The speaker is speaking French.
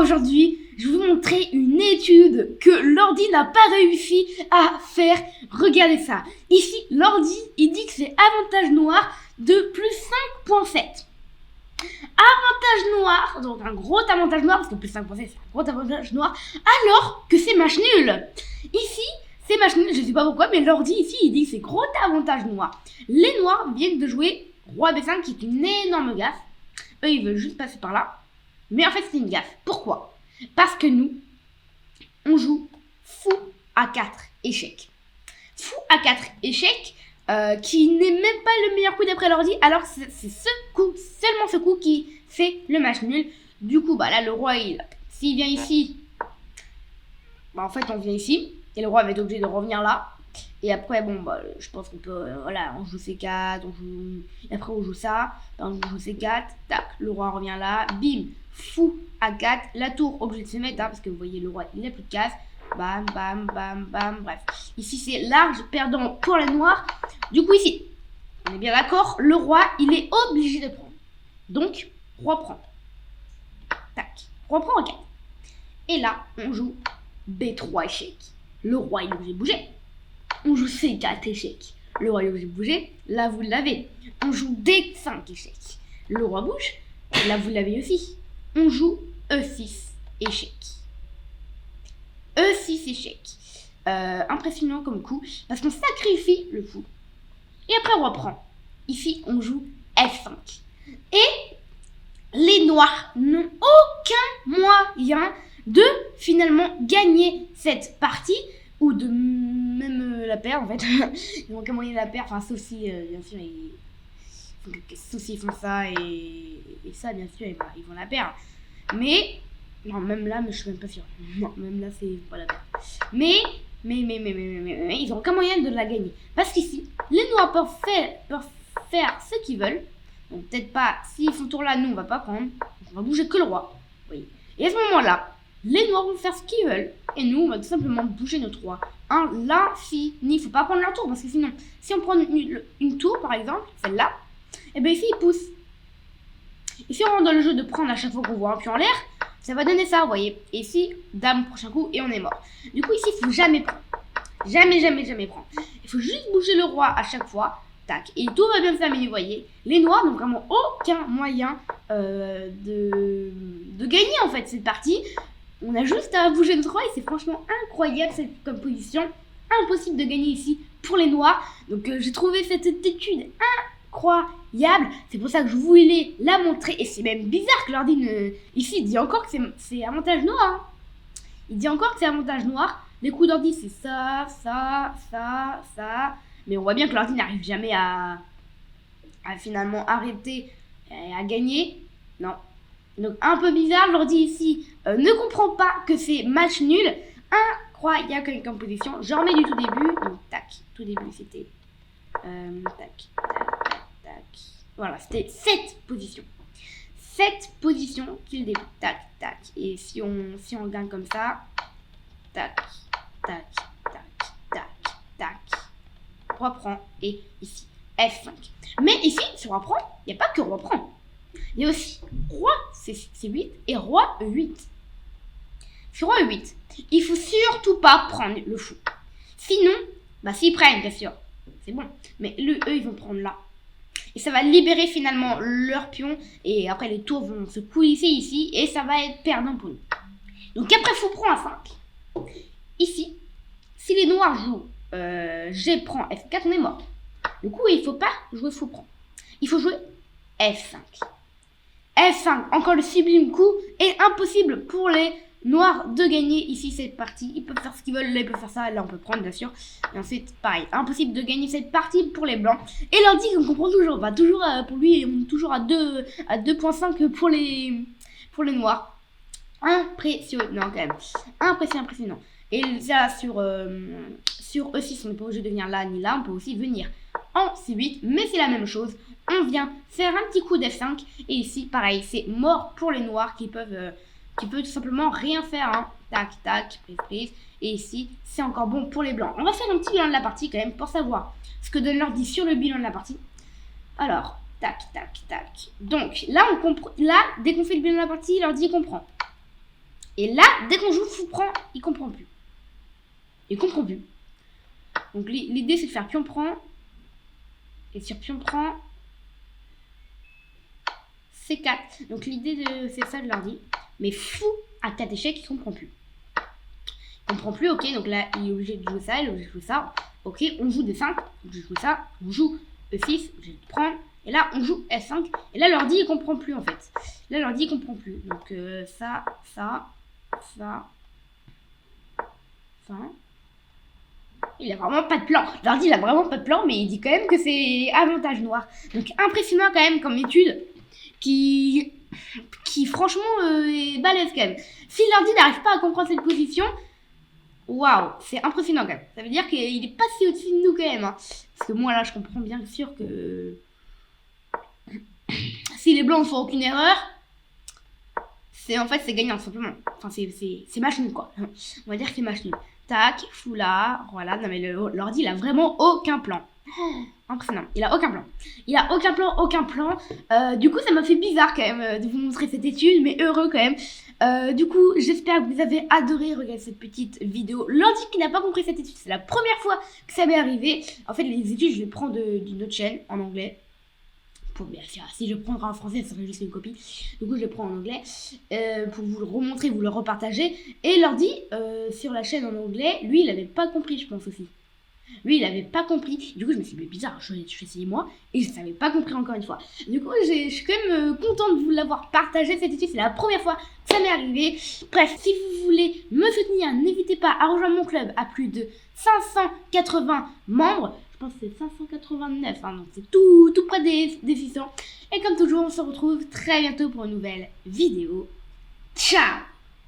aujourd'hui, je vais vous montrer une étude que l'ordi n'a pas réussi à faire. Regardez ça. Ici, l'ordi, il dit que c'est avantage noir de plus 5,7. Avantage noir, donc un gros avantage noir, parce que plus 5,7 c'est un gros avantage noir, alors que c'est match nul. Ici, c'est match nul, je sais pas pourquoi, mais l'ordi ici, il dit que c'est gros avantage noir. Les noirs viennent de jouer roi B5, qui est une énorme gaffe. Eux, ils veulent juste passer par là. Mais en fait, c'est une gaffe. Pourquoi? Parce que nous, on joue fou à 4 échecs. Fou à 4 échecs, qui n'est même pas le meilleur coup d'après l'ordi, alors c'est ce coup, seulement ce coup qui fait le match nul. Du coup, bah là, le roi, s'il vient ici, bah en fait, on vient ici, et le roi va être obligé de revenir là. Et après, bon, bah, je pense qu'on peut, voilà, on joue C4, et après on joue ça, on joue C4, tac, le roi revient là, bim, fou à 4, la tour obligée de se mettre, hein, parce que vous voyez, le roi, il n'a plus de cases, bam, bam, bam, bam, bref. Ici, c'est large perdant pour les noirs. Du coup, ici, on est bien d'accord, le roi, il est obligé de prendre. Donc, roi prend. Tac, roi prend en 4. Et là, on joue B3 échec. Le roi, il est obligé de bouger. On joue C4 échec. Le roi est obligé de bouger. Là, vous l'avez. On joue D5 échec. Le roi bouge. Là, vous l'avez aussi. On joue E6 échec. E6 échec. Impressionnant comme coup. Parce qu'on sacrifie le fou. Et après, on reprend. Ici, on joue F5. Et les noirs n'ont aucun moyen de finalement gagner cette partie. Ou de même la perdre en fait. Ils vont comment ils la perdent, enfin sauf si bien sûr sauf s'ils font ça et ça bien sûr ils vont la perdre. Mais non, même là, mais je suis même pas sûre. Non, même là c'est pas la perdre. Mais ils n'ont aucun moyen de la gagner. Parce qu'ici, les noirs peuvent faire ce qu'ils veulent. Donc peut-être pas, s'ils font tour là, nous on va pas prendre. On va bouger que le roi. Oui. Et à ce moment-là, les noirs vont faire ce qu'ils veulent. Et nous, on va tout simplement bouger notre roi. L'infini. Il ne faut pas prendre leur tour. Parce que sinon, si on prend une tour, par exemple, celle-là, et bien ici, il pousse. Et si on rentre dans le jeu de prendre à chaque fois qu'on voit un pion en l'air, ça va donner ça, vous voyez. Et ici, dame, prochain coup, et on est mort. Du coup, ici, il ne faut jamais prendre. Jamais prendre. Il faut juste bouger le roi à chaque fois. Tac. Et tout va bien s'améliorer, vous voyez. Les noirs n'ont vraiment aucun moyen de gagner, en fait, cette partie. On a juste à bouger notre roi et c'est franchement incroyable cette composition. Impossible de gagner ici pour les noirs. Donc j'ai trouvé cette étude incroyable. C'est pour ça que je voulais la montrer. Et c'est même bizarre que l'ordi ici il dit encore que c'est avantage noir. Hein. Il dit encore que c'est avantage noir. Les coups d'ordi c'est ça. Mais on voit bien que l'ordi n'arrive jamais à finalement arrêter et à gagner. Non. Donc un peu bizarre, l'ordi ici ne comprend pas que c'est match nul. Incroyable comme composition. Je remets du tout début. Donc tac, tout début c'était tac. Voilà, c'était cette position. Cette position qui est le début. Tac. Et si on gagne comme ça, tac. Reprend et ici F5. Mais ici, sur reprend, il n'y a pas que reprend. Il y a aussi roi C8 et roi E8. Sur roi E8, il faut surtout pas prendre le fou. Sinon, bah s'ils prennent, bien sûr, c'est bon. Mais eux, ils vont prendre là. Et ça va libérer finalement leur pion. Et après, les tours vont se coulisser ici. Et ça va être perdant pour nous. Donc après, fou prend à 5. Ici, si les noirs jouent G prend F4, on est mort. Du coup, il ne faut pas jouer fou prend. Il faut jouer F5. F5, encore le sublime coup, est impossible pour les noirs de gagner ici cette partie. Ils peuvent faire ce qu'ils veulent, là ils peuvent faire ça, là on peut prendre bien sûr. Et ensuite, pareil, impossible de gagner cette partie pour les blancs. Et l'ordi qu'on comprend toujours, bah toujours pour lui, on est toujours à 2.5 pour les noirs. Impressionnant quand même. Impressionnant. Et ça sur E6, on n'est pas obligé de venir là ni là, on peut aussi venir en C8, mais c'est la même chose. On vient faire un petit coup d'F5 et ici pareil c'est mort pour les noirs qui peuvent tout simplement rien faire. Hein. Tac, prise. Et ici c'est encore bon pour les blancs. On va faire un petit bilan de la partie quand même pour savoir ce que donne l'ordi sur le bilan de la partie. Alors tac. Donc là dès qu'on fait le bilan de la partie, l'ordi comprend Et là, dès qu'on joue fou prend, il comprend plus. Il comprend plus. Donc l'idée c'est de faire pion prend. Et sur pion prend, C4. Donc l'idée c'est ça, je leur dis. Mais fou à 4 échecs, il comprend plus. Il comprend plus, ok. Donc là, il est obligé de jouer ça, il est obligé de jouer ça. Ok, on joue D5, je joue ça. On joue E6, je vais prendre. Et là, on joue F5. Et là, l'ordi, il comprend plus en fait. Là, l'ordi, il comprend plus. Donc ça. Il a vraiment pas de plan. L'ordi, il a vraiment pas de plan, mais il dit quand même que c'est avantage noir. Donc impressionnant quand même comme étude qui franchement est balèze quand même. Si l'ordi n'arrive pas à comprendre cette position, waouh, c'est impressionnant quand même. Ça veut dire qu'il est pas si au-dessus de nous quand même. Hein. Parce que moi là, je comprends bien sûr que si les blancs ne font aucune erreur, c'est gagnant simplement. Enfin, c'est match nul quoi. On va dire que c'est match nul. Tac, foulard, voilà. Non mais l'ordi, il a vraiment aucun plan. Impressionnant, il a aucun plan. Il a aucun plan. Du coup, ça m'a fait bizarre quand même de vous montrer cette étude, mais heureux quand même. Du coup, j'espère que vous avez adoré regarder cette petite vidéo. L'ordi qui n'a pas compris cette étude, c'est la première fois que ça m'est arrivé. En fait, les études, je les prends d'une autre chaîne en anglais. Bien sûr, si je prendrais en français, ça serait juste une copie. Du coup, je le prends en anglais pour vous le remontrer, vous le repartager. Et l'ordi, sur la chaîne en anglais, lui, il avait pas compris, je pense aussi. Lui, il avait pas compris. Du coup, je me suis dit, mais bizarre, je vais essayer moi. Et je savais pas compris encore une fois. Du coup, je suis quand même contente de vous l'avoir partagé cette étude. C'est la première fois que ça m'est arrivé. Bref, si vous voulez me soutenir, n'hésitez pas à rejoindre mon club à plus de 580 membres. Je pense que c'est 589, hein, donc c'est tout près des 600. Et comme toujours, on se retrouve très bientôt pour une nouvelle vidéo. Ciao!